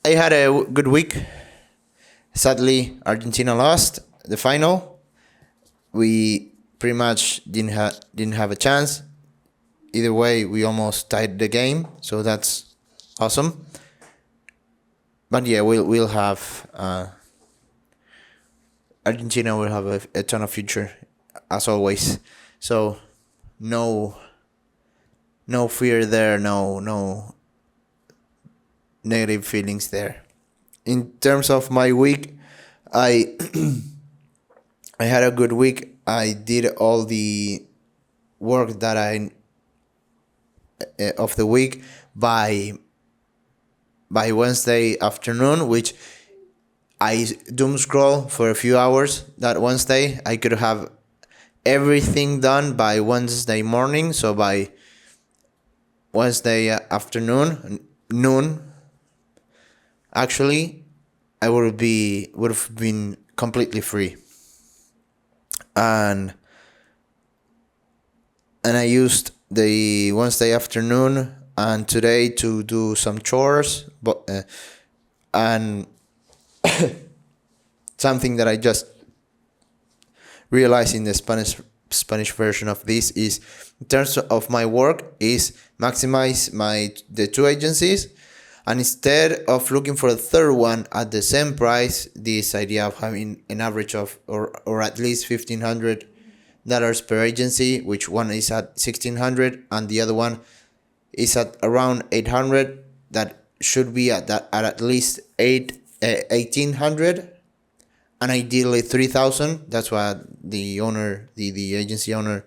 I had a good week. Sadly, Argentina lost the final. We pretty much didn't have a chance. Either way, we almost tied the game, so that's awesome. But yeah, we'll have Argentina will have a ton of future, as always. So no fear there, no negative feelings there. In terms of my week, I I had a good week. I did all the work that I of the week by Wednesday afternoon, which I doom scroll for a few hours that Wednesday. I could have everything done by Wednesday morning, so by Wednesday afternoon, noon, actually, I would have been completely free. And I used the Wednesday afternoon and today to do some chores, but and something that I just realized in the Spanish version of this is, in terms of my work, is maximize the two agencies, and instead of looking for a third one at the same price, this idea of having an average of or at least $1,500 per agency, which one is at $1,600 and the other one is at around $800, that should be at least $1,800, and ideally $3,000. That's what the agency owner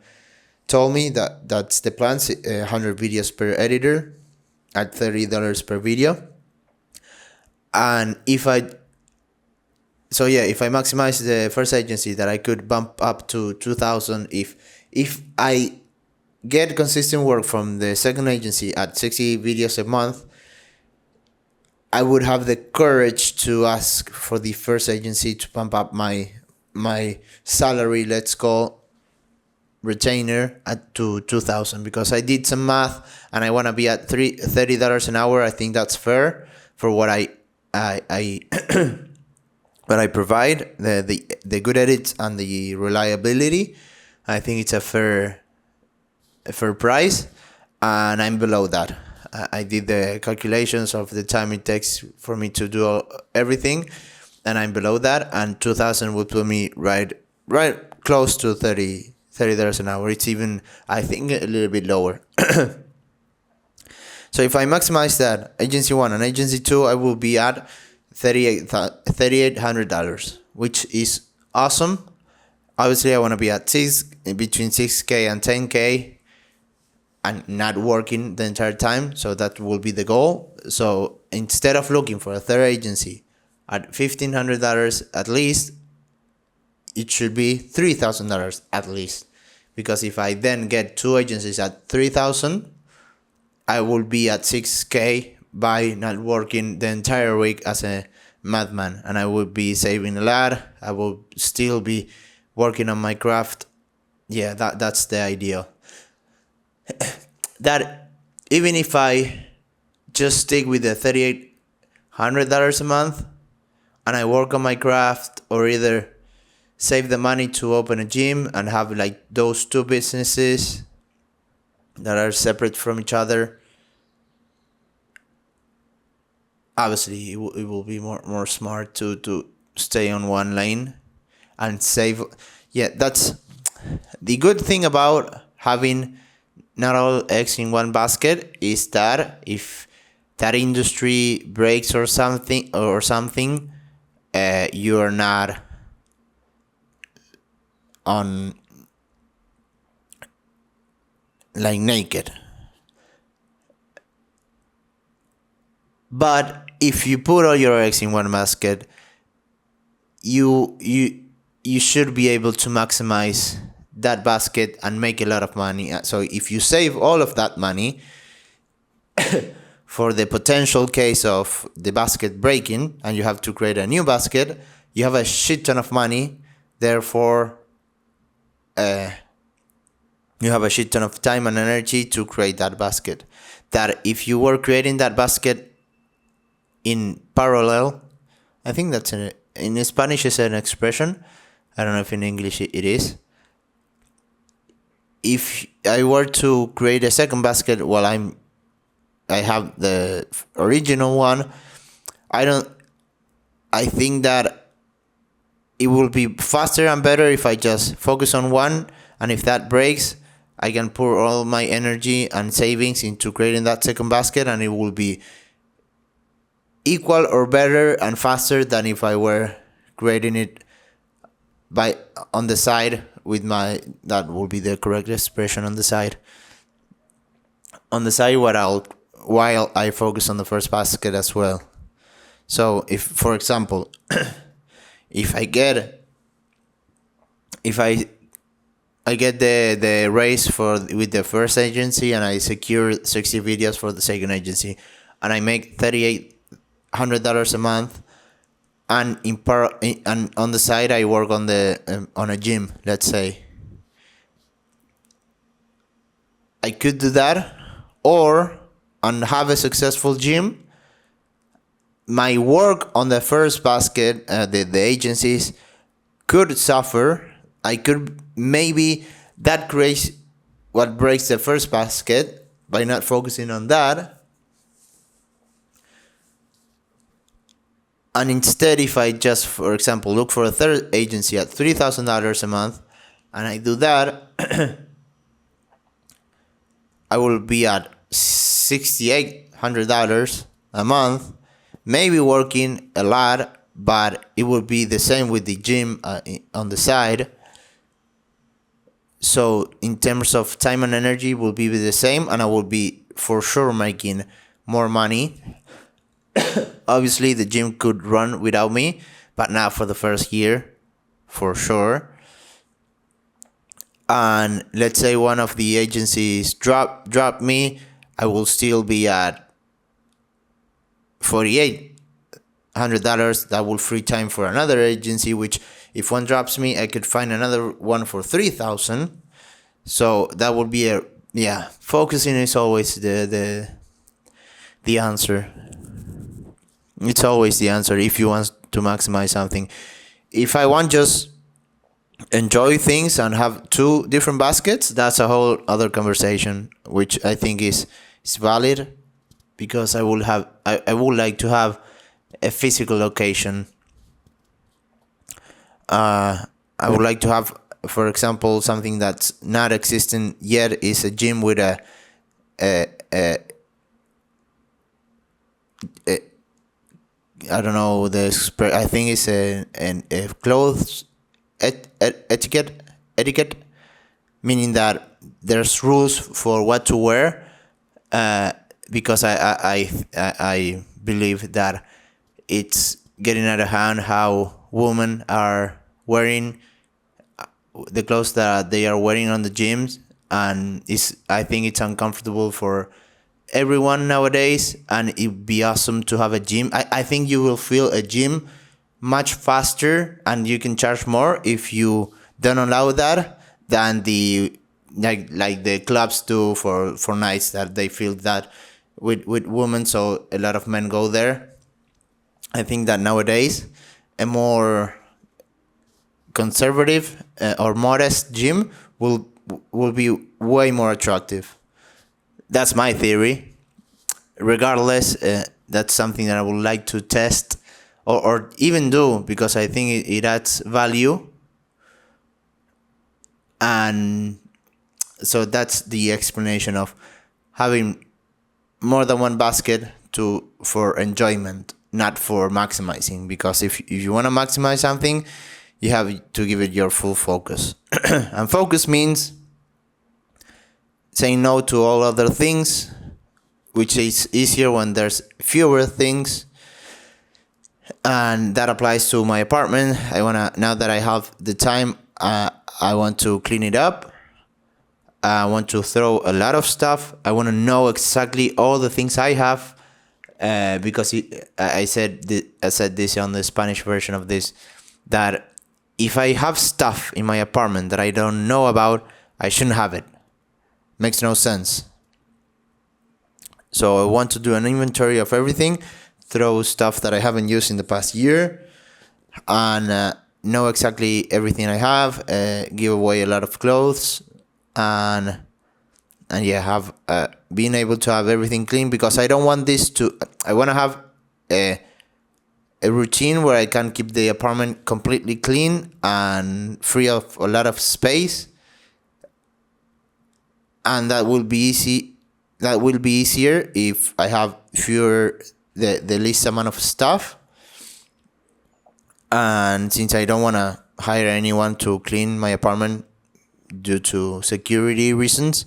told me, that's the plan. 100 videos per editor at $30 per video. And if I maximize the first agency, that I could bump up to 2,000 if I get consistent work from the second agency at 60 videos a month. I would have the courage to ask for the first agency to pump up my salary, let's call retainer, to 2,000, because I did some math and I want to be at $30 an hour. I think that's fair for what I what I provide, the good edits and the reliability. I think it's a fair price, and I'm below that. I did the calculations of the time it takes for me to do everything, and I'm below that. And 2,000 would put me right close to $30 an hour. It's even, I think, a little bit lower. So if I maximize that, agency 1 and agency 2, I will be at $3,800, which is awesome. Obviously, I want to be at between 6K and 10K and not working the entire time. So that will be the goal. So instead of looking for a third agency at $1,500 at least, it should be $3,000 at least. Because if I then get two agencies at $3,000, I will be at 6K by not working the entire week as a madman, and I will be saving a lot. I will still be working on my craft. Yeah, that's the ideal. That even if I just stick with the $3,800 a month and I work on my craft, or either save the money to open a gym and have like those two businesses that are separate from each other, obviously it will be more smart to stay on one lane and save. Yeah, that's the good thing about having not all eggs in one basket, is that if that industry breaks or something, you are not on like naked. But if you put all your eggs in one basket, you should be able to maximize that basket and make a lot of money. So if you save all of that money for the potential case of the basket breaking and you have to create a new basket, you have a shit ton of money. Therefore, you have a shit ton of time and energy to create that basket. That if you were creating that basket in parallel. I think that's in Spanish is an expression. I don't know if in English it is. If I were to create a second basket while I have the original one, I think that it will be faster and better if I just focus on one, and if that breaks, I can pour all my energy and savings into creating that second basket, and it will be equal or better and faster than if I were creating it on the side with that will be the correct expression, on the side while I focus on the first basket as well. So if, for example, if I get the raise with the first agency, and I secure 60 videos for the second agency, and I make $3,800 a month, and and on the side I work on a gym, let's say, I could do that, and have a successful gym. My work on the first basket, the agencies, could suffer. I could maybe that creates what breaks the first basket by not focusing on that. And instead, if I just, for example, look for a third agency at $3,000 a month, and I do that, I will be at $6,800 a month, maybe working a lot, but it will be the same with the gym on the side. So in terms of time and energy, will be the same, and I will be for sure making more money. Obviously, the gym could run without me, but not for the first year, for sure. And let's say one of the agencies drop me, I will still be at $4,800. That will free time for another agency, which if one drops me, I could find another one for $3,000. So that would be focusing is always the answer. It's always the answer if you want to maximize something. If I want just enjoy things and have two different baskets, that's a whole other conversation, which I think is valid, because I would like to have a physical location. I would like to have, for example, something that's not existing yet is a gym with a I don't know I think it's a clothes etiquette, meaning that there's rules for what to wear, because I believe that it's getting out of hand how women are wearing the clothes that they are wearing on the gyms, and I think it's uncomfortable for everyone nowadays, and it'd be awesome to have a gym. I think you will feel a gym much faster, and you can charge more if you don't allow that than the like the clubs do for nights that they feel that with women, so a lot of men go there. I think that nowadays a more conservative or modest gym will be way more attractive. That's my theory. Regardless, that's something that I would like to test or even do, because I think it adds value. And so that's the explanation of having more than one basket for enjoyment, not for maximizing. Because if you want to maximize something, you have to give it your full focus. And focus means saying no to all other things, which is easier when there's fewer things. And that applies to my apartment. Now that I have the time, I want to clean it up. I want to throw a lot of stuff. I want to know exactly all the things I have, because I said this on the Spanish version of this, that if I have stuff in my apartment that I don't know about, I shouldn't have it. Makes no sense. So I want to do an inventory of everything, throw stuff that I haven't used in the past year, and know exactly everything I have. Give away a lot of clothes, and yeah, have being able to have everything clean, because I don't want this to. I want to have a routine where I can keep the apartment completely clean and free of a lot of space, and that will be easy. That will be easier if I have the least amount of stuff. And since I don't want to hire anyone to clean my apartment due to security reasons,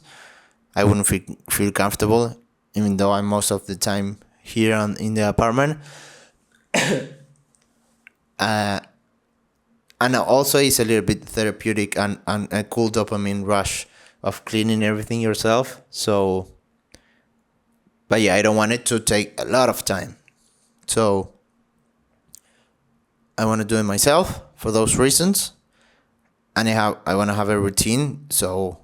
I wouldn't feel comfortable, even though I'm most of the time here in the apartment. And also it's a little bit therapeutic and a cool dopamine rush of cleaning everything yourself. So, but yeah, I don't want it to take a lot of time. So I want to do it myself for those reasons. And I want to have a routine. So,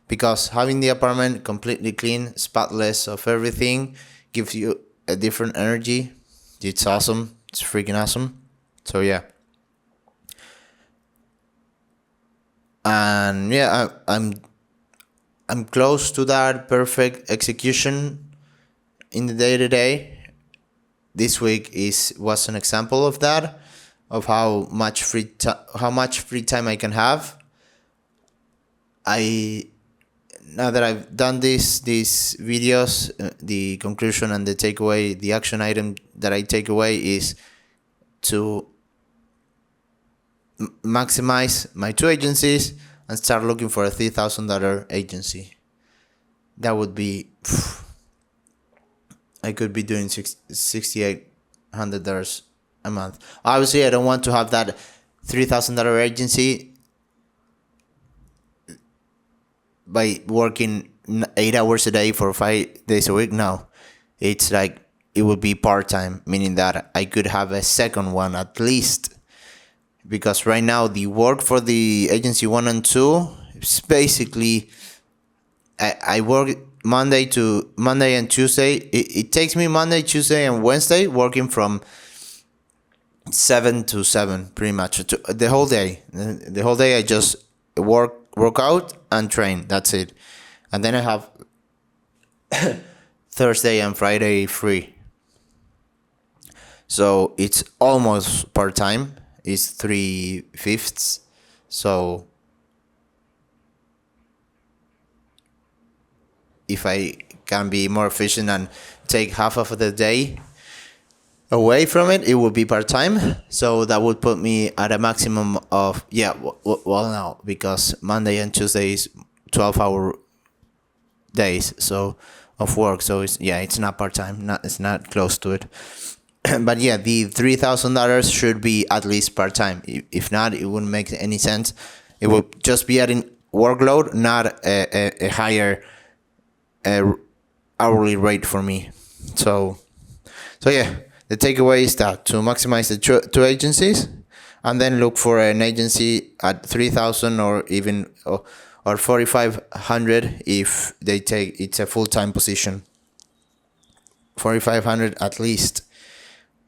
because having the apartment completely clean, spotless of everything, gives you a different energy. It's awesome. It's freaking awesome. So yeah. And yeah, I'm close to that perfect execution in the day-to-day. This week was an example of that, of how much free time I can have. Now that I've done these videos, the conclusion and the takeaway, the action item that I take away is to maximize my 2 agencies and start looking for a $3,000 agency. That would be, I could be doing $6,800 a month. Obviously, I don't want to have that $3,000 agency by working 8 hours a day for 5 days a week. No, it's like it would be part-time, meaning that I could have a second one at least. Because right now the work for the agency 1 and 2 is basically I work Monday and Tuesday. It takes me Monday, Tuesday, and Wednesday working from 7 to 7 pretty much the whole day. The whole day I just work out and train. That's it. And then I have Thursday and Friday free. So it's almost part-time. It's 3/5. So if I can be more efficient and take half of the day away from it, it would be part-time. So that would put me at a maximum of, well now, because Monday and Tuesday is 12-hour days of work. So it's not part-time. It's not close to it. But yeah, the $3,000 should be at least part-time. If not, it wouldn't make any sense. It would just be adding workload, not a higher hourly rate for me. So yeah, the takeaway is that to maximize the 2 agencies, and then look for an agency at 3,000 or even or 4,500 if it's a full-time position. 4,500 at least.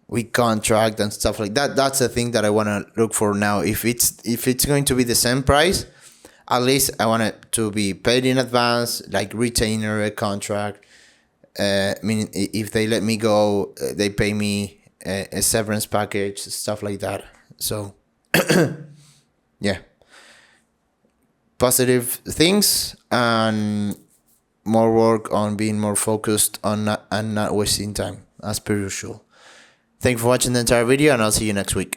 With contract and stuff like that. That's the thing that I want to look for now. If it's going to be the same price, at least I want it to be paid in advance, like retainer, a contract. Meaning if they let me go, they pay me a severance package, stuff like that. So yeah, positive things and more work on being more focused on not wasting time as per usual. Thank you for watching the entire video, and I'll see you next week.